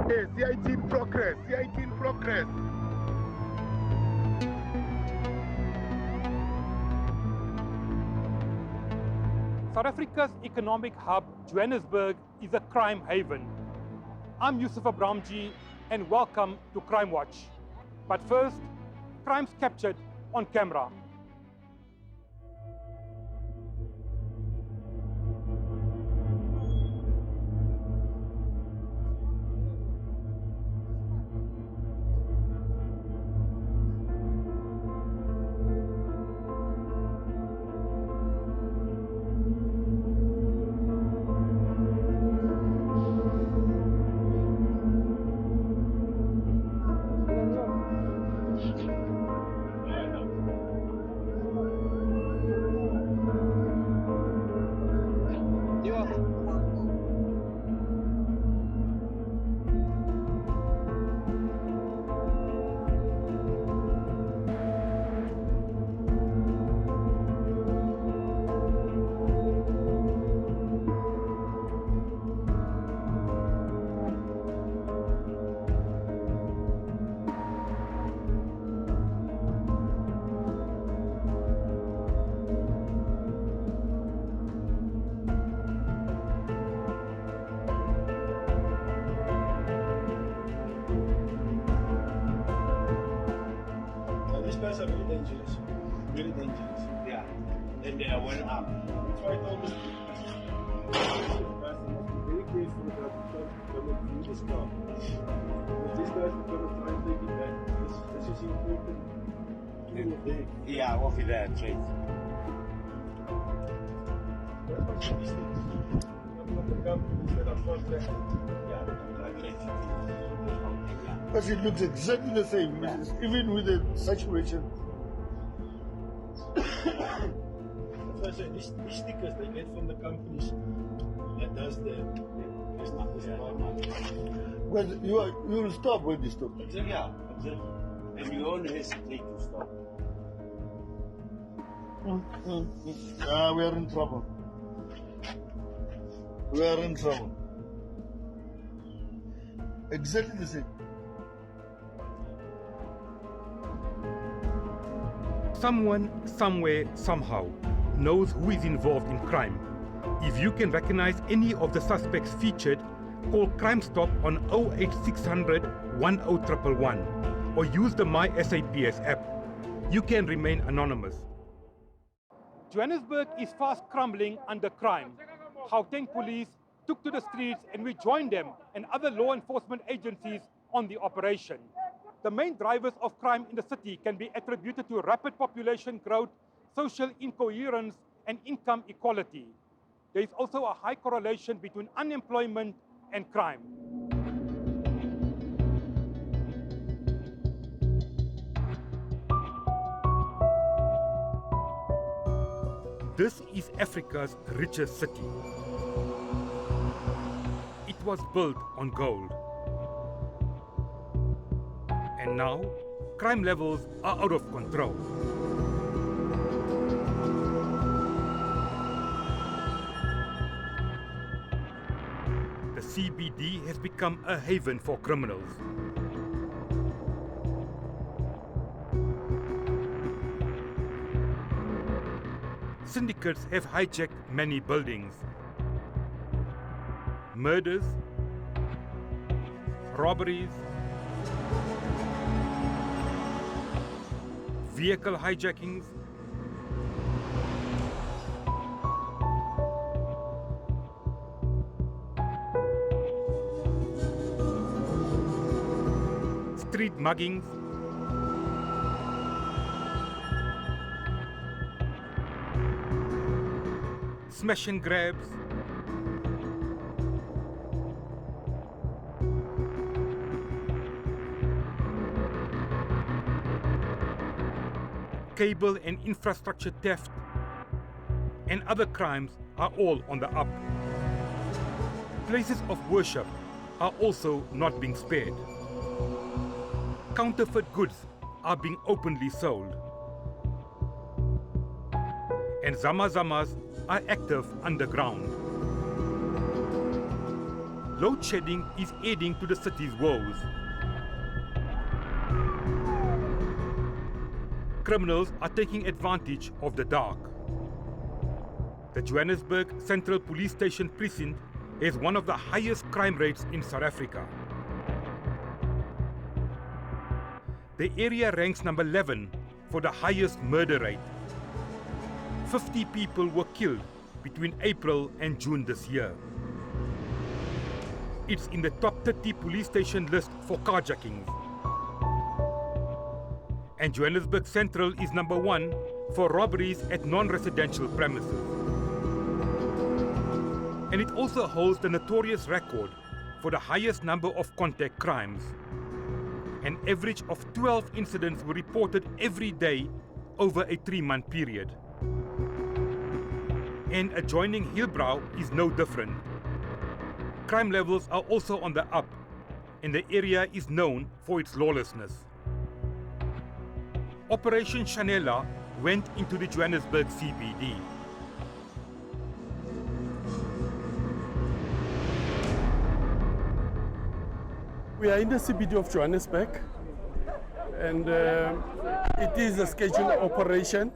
Hey, C18 progress, C18 progress. South Africa's economic hub, Johannesburg, is a crime haven. I'm Yusuf Abramji, and welcome to Crimewatch. But first, crimes captured on camera. These guys are very dangerous. Very dangerous. Yeah. Then they are well armed. That's why I told this guys must be very careful about coming through this car. Because these guys are going to try and take it back. This is important. Yeah, off with that trade. What are these things? Couple of the companies that are not there. Yeah, Because it looks exactly the same, even with the saturation. That's why I say these stickers they get from the companies that does the Well, you will stop when you stop. Exactly, yeah, exactly. And you don't hesitate to stop. We are in trouble. We are in trouble. Exactly the same. Someone, somewhere, somehow knows who is involved in crime. If you can recognize any of the suspects featured, call Crime Stop on 08600 10111 or use the My SAPS app. You can remain anonymous. Johannesburg is fast crumbling under crime. Gauteng police took to the streets and we joined them and other law enforcement agencies on the operation. The main drivers of crime in the city can be attributed to rapid population growth, social incoherence, and income equality. There is also a high correlation between unemployment and crime. This is Africa's richest city. It was built on gold. And now, crime levels are out of control. The CBD has become a haven for criminals. Syndicates have hijacked many buildings. Murders, robberies, vehicle hijackings, street muggings, smash and grabs, cable and infrastructure theft, and other crimes are all on the up. Places of worship are also not being spared. Counterfeit goods are being openly sold. And Zamazamas are active underground. load shedding is adding to the city's woes. Criminals are taking advantage of the dark. The Johannesburg Central Police Station precinct has one of the highest crime rates in South Africa. The area ranks number 11 for the highest murder rate. 50 people were killed between April and June this year. It's in the top 30 police station list for carjackings. And Johannesburg Central is number 1 for robberies at non-residential premises. And it also holds the notorious record for the highest number of contact crimes. An average of 12 incidents were reported every day over a 3-month period. And adjoining Hillbrow is no different. Crime levels are also on the up, and the area is known for its lawlessness. Operation Chanela went into the Johannesburg CBD. We are in the CBD of Johannesburg, and it is a scheduled operation.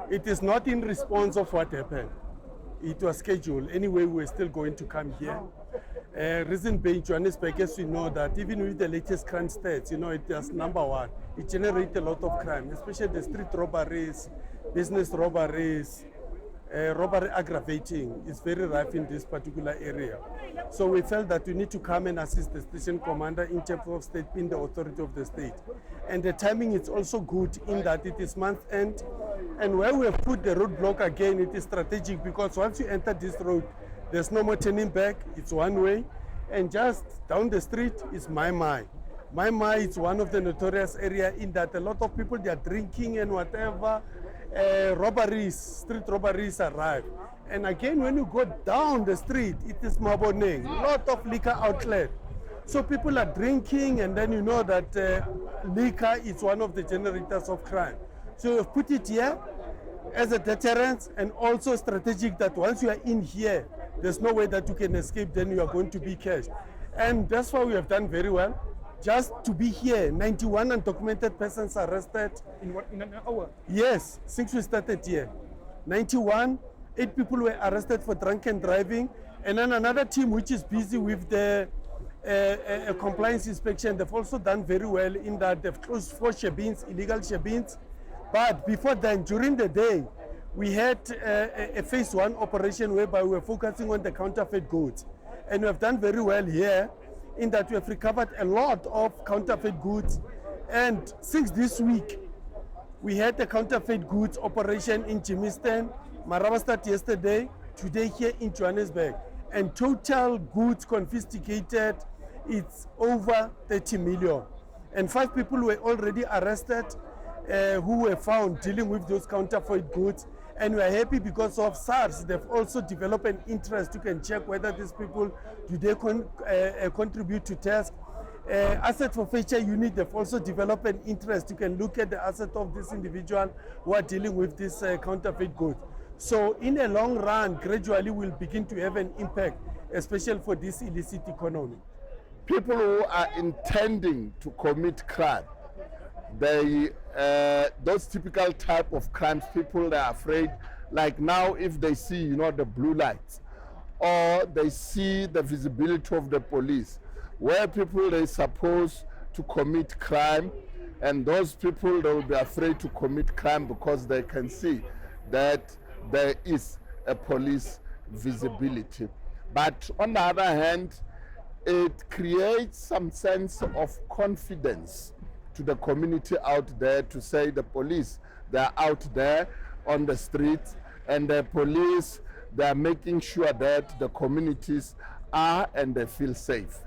It is not in response of what happened. It was scheduled. Anyway, we're still going to come here. Reason being, Johannesburg, as we know that even with the latest crime stats, it is number 1. It generates a lot of crime, especially the street robberies, business robberies, robbery aggravating is very rife in this particular area. So we felt that we need to come and assist the station commander in terms of state, in the authority of the state. And the timing is also good in that it is month end. And where we have put the roadblock again, it is strategic because once you enter this road, there's no more turning back, it's one way. And just down the street is My. My is one of the notorious areas in that a lot of people, they are drinking and whatever. Street robberies arrive. And again, when you go down the street, it is Maboneng, lot of liquor outlet. So people are drinking, and then you know that liquor is one of the generators of crime. So we've put it here as a deterrent and also strategic that once you are in here, there's no way that you can escape, then you are going to be catched. And that's why we have done very well. Just to be here, 91 undocumented persons arrested. In an hour? Yes, since we started here. 91, 8 people were arrested for drunken driving. And then another team which is busy with the compliance inspection, they've also done very well in that they've closed 4 shebeens, illegal shebeens. But before then, during the day, we had a phase 1 operation whereby we were focusing on the counterfeit goods. And we have done very well here in that we have recovered a lot of counterfeit goods. And since this week, we had a counterfeit goods operation in Jimiston, Maraba started yesterday, today here in Johannesburg. And total goods confiscated, it's over 30 million. And 5 people were already arrested who were found dealing with those counterfeit goods. And we are happy because of SARS. They've also developed an interest. You can check whether these people, do they contribute to task. Asset forfeiture unit, they've also developed an interest. You can look at the asset of this individual who are dealing with this counterfeit goods. So in the long run, gradually we'll begin to have an impact, especially for this illicit economy. People who are intending to commit crime, those typical type of crimes, people are afraid, like now if they see the blue lights or they see the visibility of the police, where people are supposed to commit crime, and those people, they will be afraid to commit crime because they can see that there is a police visibility. But on the other hand, it creates some sense of confidence to the community out there to say the police, they're out there on the streets, and the police, they're making sure that the communities are and they feel safe.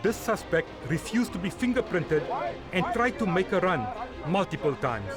this suspect refused to be fingerprinted and tried to make a run multiple times.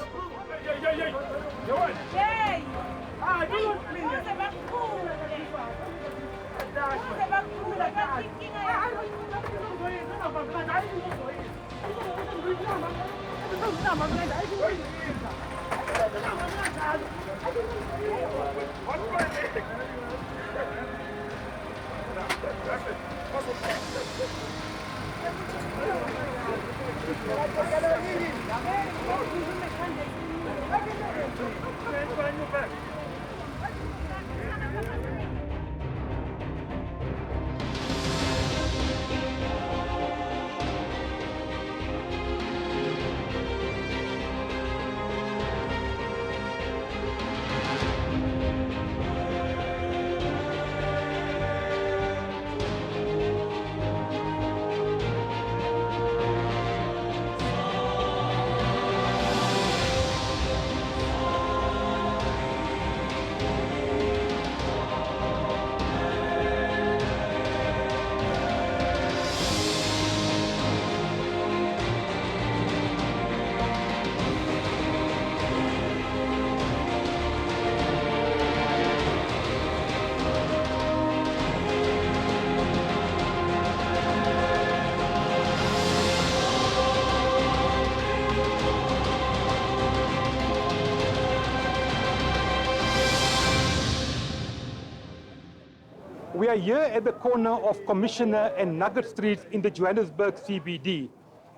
We are here at the corner of Commissioner and Nugget Streets in the Johannesburg CBD.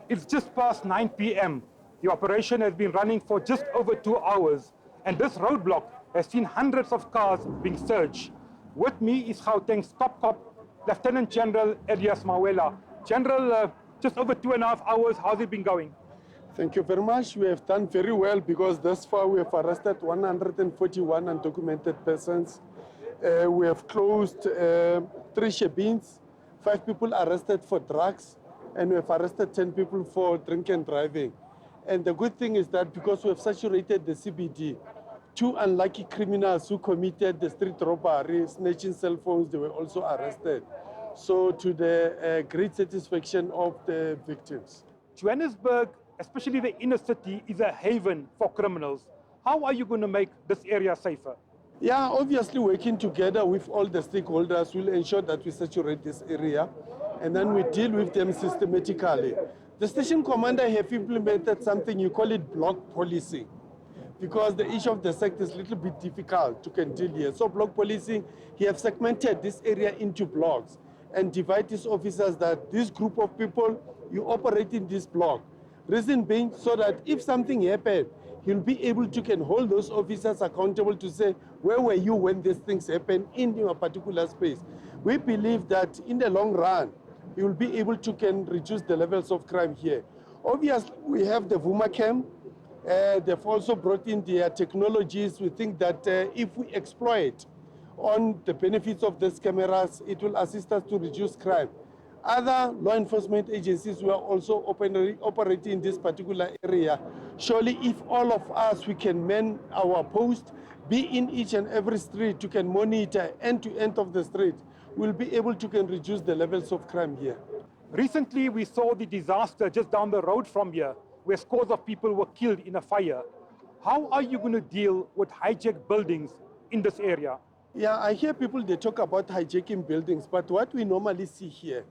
It's just past 9 p.m. The operation has been running for just over 2 hours, and this roadblock has seen hundreds of cars being searched. With me is Gauteng's top cop, Lieutenant General Elias Mawela. General, just over 2.5 hours, how's it been going? Thank you very much. We have done very well because thus far we have arrested 141 undocumented persons. We have closed 3 shebeens, 5 people arrested for drugs, and we have arrested 10 people for drink and driving. And the good thing is that because we have saturated the CBD, 2 unlucky criminals who committed the street robbery, snatching cell phones, they were also arrested. So to the great satisfaction of the victims. Johannesburg, especially the inner city, is a haven for criminals. How are you going to make this area safer? Yeah, obviously working together with all the stakeholders will ensure that we saturate this area and then we deal with them systematically. The station commander have implemented something, you call it block policing, because the issue of the sect is a little bit difficult to deal here. So block policing, he have segmented this area into blocks and divide these officers that this group of people, you operate in this block. Reason being so that if something happened, he'll be able to hold those officers accountable to say, where were you when these things happen in your particular space? We believe that in the long run, he will be able to reduce the levels of crime here. Obviously, we have the VumaCam. They've also brought in their technologies. We think that if we exploit on the benefits of these cameras, it will assist us to reduce crime. Other law enforcement agencies were also operating in this particular area. Surely if all of us, we can man our post, be in each and every street, you can monitor end to end of the street, we'll be able to reduce the levels of crime here. Recently, we saw the disaster just down the road from here, where scores of people were killed in a fire. How are you going to deal with hijacked buildings in this area? Yeah, I hear people, they talk about hijacking buildings, but what we normally see here,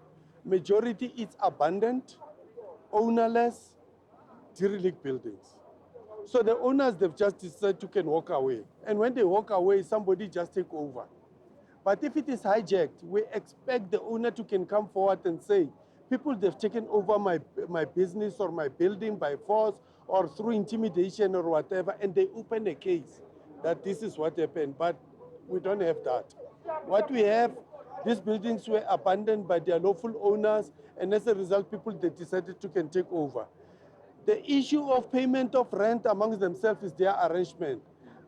majority is abandoned, ownerless, derelict buildings. So the owners, they've just decided to walk away. And when they walk away, somebody just take over. But if it is hijacked, we expect the owner to come forward and say, people, they've taken over my business or my building by force or through intimidation or whatever, and they open a case that this is what happened. But we don't have that. What we have, these buildings were abandoned by their lawful owners, and as a result, people, they decided to take over. The issue of payment of rent amongst themselves is their arrangement.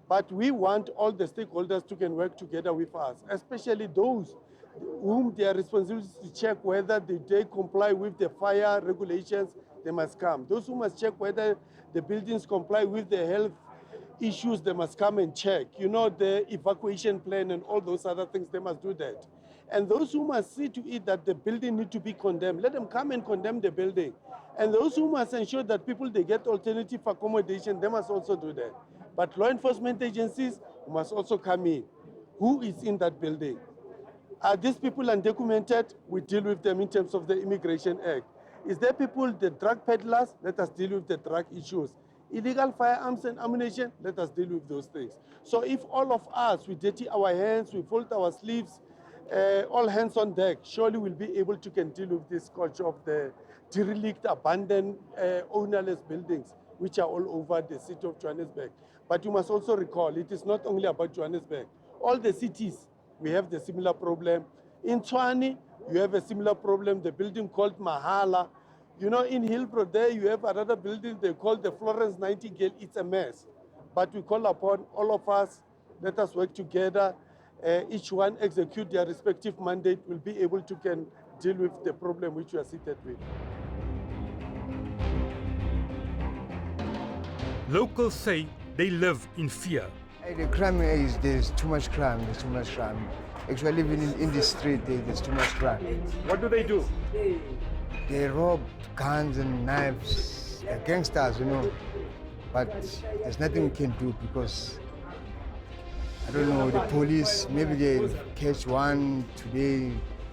But we want all the stakeholders to work together with us, especially those whom their responsibility is to check whether they comply with the fire regulations, they must come. Those who must check whether the buildings comply with the health issues, they must come and check. You know, the evacuation plan and all those other things, they must do that. And those who must see to it that the building need to be condemned, let them come and condemn the building. And those who must ensure that people, they get alternative accommodation, they must also do that. But law enforcement agencies must also come in. Who is in that building? Are these people undocumented? We deal with them in terms of the Immigration Act. Is there people, the drug peddlers? Let us deal with the drug issues. Illegal firearms and ammunition? Let us deal with those things. So if all of us, we dirty our hands, we fold our sleeves, all hands on deck, surely we'll be able to can deal with this culture of the derelict, abandoned, ownerless buildings, which are all over the city of Johannesburg. But you must also recall, it is not only about Johannesburg. All the cities, we have the similar problem. In Tshwane, you have a similar problem, the building called Mahala. You know, in Hillbrow there, you have another building they call the Florence Nightingale. It's a mess. But we call upon all of us, let us work together. Each one execute their respective mandate, will be able to can deal with the problem which we are seated with. Locals say they live in fear. The crime is, there's too much crime, Actually, living in the street, there's too much crime. What do they do? They rob guns and knives, they're gangsters, you know. But there's nothing we can do because, I don't know, the police, maybe they catch one today,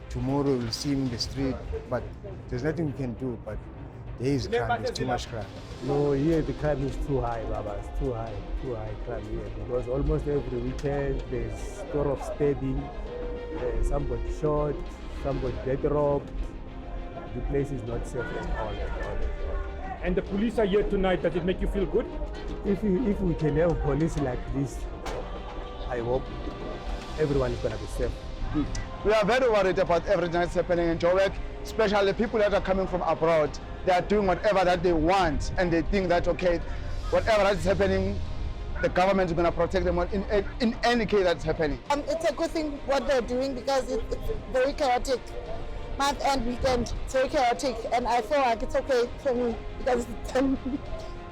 tomorrow we'll see him in the street, but there's nothing we can do. But there is crime, there's too much crime. No, here the crime is too high, Baba. It's too high crime here. Because almost every weekend there's story of stabbing, somebody shot, somebody get robbed. The place is not safe at all. And the police are here tonight. Does it make you feel good? If we can have police like this, I hope everyone is going to be safe. We are very worried about everything that's happening in Joburg, especially people that are coming from abroad. They are doing whatever that they want, and they think that, okay, whatever that's happening, the government is going to protect them in any case that's happening. It's a good thing what they're doing because it's very chaotic. Month and weekend, it's very chaotic, and I feel like it's okay for me because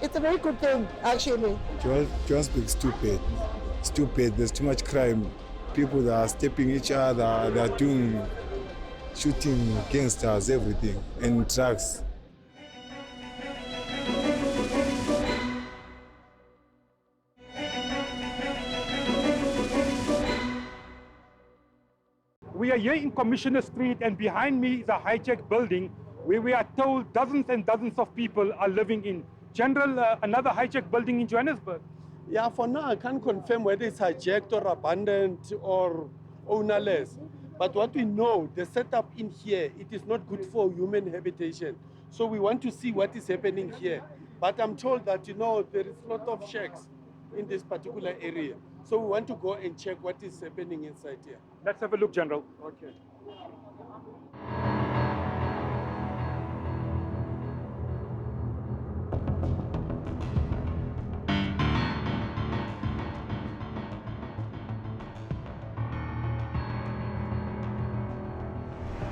it's a very good thing, actually. Johannesburg is stupid. There's too much crime. People that are stepping each other, they are doing shooting gangsters, everything, and drugs. We are here in Commissioner Street, and behind me is a hijacked building where we are told dozens and dozens of people are living in. General, another hijacked building in Johannesburg? Yeah, for now I can't confirm whether it's hijacked or abandoned or ownerless. But what we know, the setup in here, it is not good for human habitation. So we want to see what is happening here. But I'm told that, you know, there is a lot of shacks in this particular area. So we want to go and check what is happening inside here. Let's have a look, General. Okay.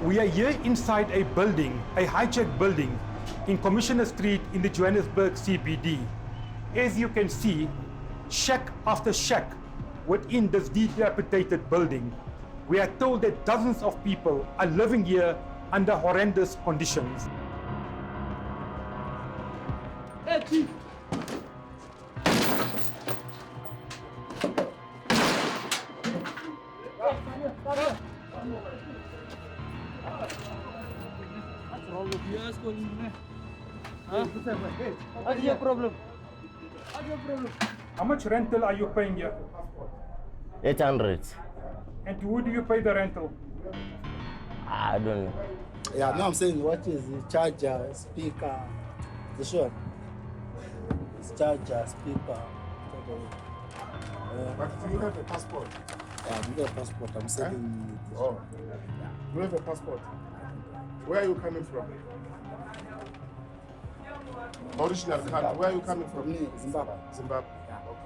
We are here inside a building, a hijacked building, in Commissioner Street in the Johannesburg CBD. As you can see, shack after shack within this dilapidated building. We are told that dozens of people are living here under horrendous conditions. Hey, Chief. What's wrong with you? What's going on? What's your problem? What's your problem? How much rental are you paying here? 800. And to who do you pay the rental? I don't know. Yeah, no, I'm saying what is the charger, speaker, the short? It's charger, speaker. But do you have a passport? Yeah, I have a passport. I'm saying. Oh, you have a passport. Where are you coming from? Original country. Where are you coming from? Zimbabwe. Zimbabwe. Yeah. Okay.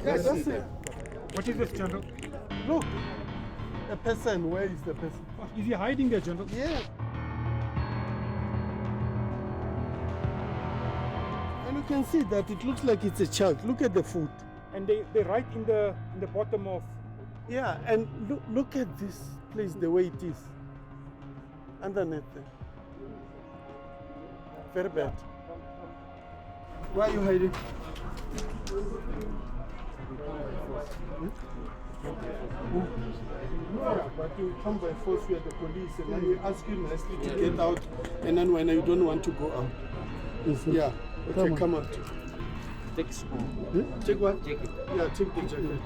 Yes, that's it. What is this, General? Look, a person. Where is the person? Is he hiding there, General? Yeah. And you can see that it looks like it's a child. Look at the foot. And they're right in the bottom of... Yeah, and look at this place, the way it is. Underneath there. Very bad. Why are you hiding? But you come by force, we are the police, and then we ask you nicely to get out, and then when you don't want to go out. Yeah, okay, come out. Take school. Take what? Take it. Yeah, take the jacket.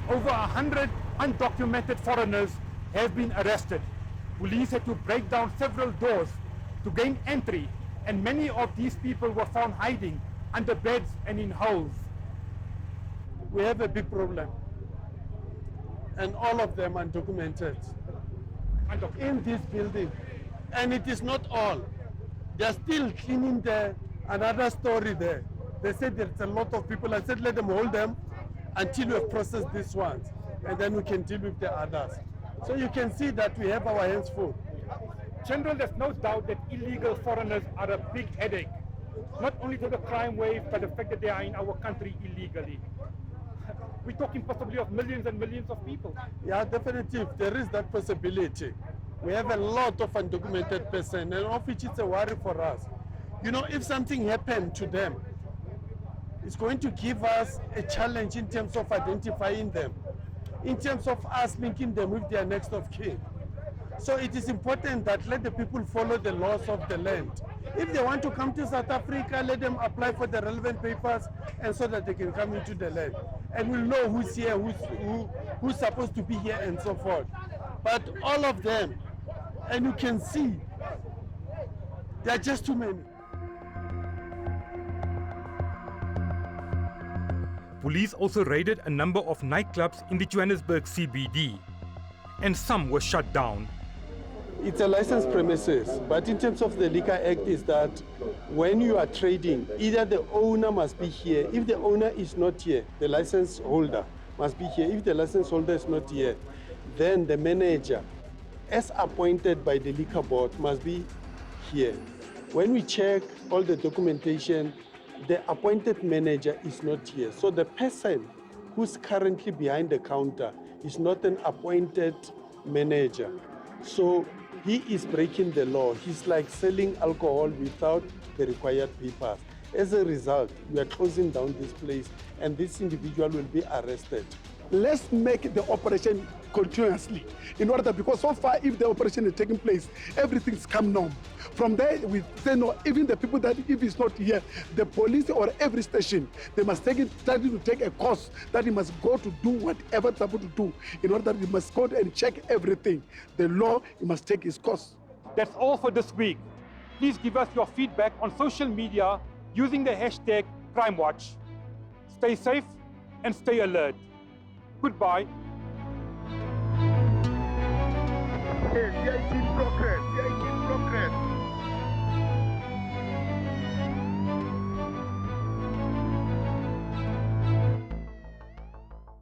Over 100 undocumented foreigners have been arrested. Police had to break down several doors to gain entry, and many of these people were found hiding under beds and in holes. We have a big problem, and all of them undocumented in this building. And it is not all. They're still cleaning another story there. They said there's a lot of people. I said let them hold them until we have processed these ones, and then we can deal with the others. So you can see that we have our hands full. General, there's no doubt that illegal foreigners are a big headache, not only to the crime wave, but the fact that they are in our country illegally. We're talking possibly of millions and millions of people. Yeah, definitely. There is that possibility. We have a lot of undocumented persons, and of which it's a worry for us. You know, if something happened to them, it's going to give us a challenge in terms of identifying them, in terms of us linking them with their next of kin. So it is important that let the people follow the laws of the land. If they want to come to South Africa, let them apply for the relevant papers, and so that they can come into the land. And we'll know who's here, who's supposed to be here, and so forth. But all of them, and you can see, there are just too many. Police also raided a number of nightclubs in the Johannesburg CBD, and some were shut down. It's a licensed premises, but in terms of the Liquor Act is that when you are trading, either the owner must be here. If the owner is not here, the license holder must be here. If the license holder is not here, then the manager, as appointed by the liquor board, must be here. When we check all the documentation, the appointed manager is not here. So the person who's currently behind the counter is not an appointed manager. So he is breaking the law. He's like selling alcohol without the required papers. As a result, we are closing down this place, and this individual will be arrested. Let's make the operation continuously in order that, because so far if the operation is taking place, everything's come normal. From there we say no, even the people that if it's not here, the police or every station, they must try to take a course that he must go to do whatever it's supposed to do in order that he must go and check everything. The law, he must take his course. That's all for this week. Please give us your feedback on social media using the hashtag Crimewatch. Stay safe and stay alert. Goodbye. Yes, we are in progress.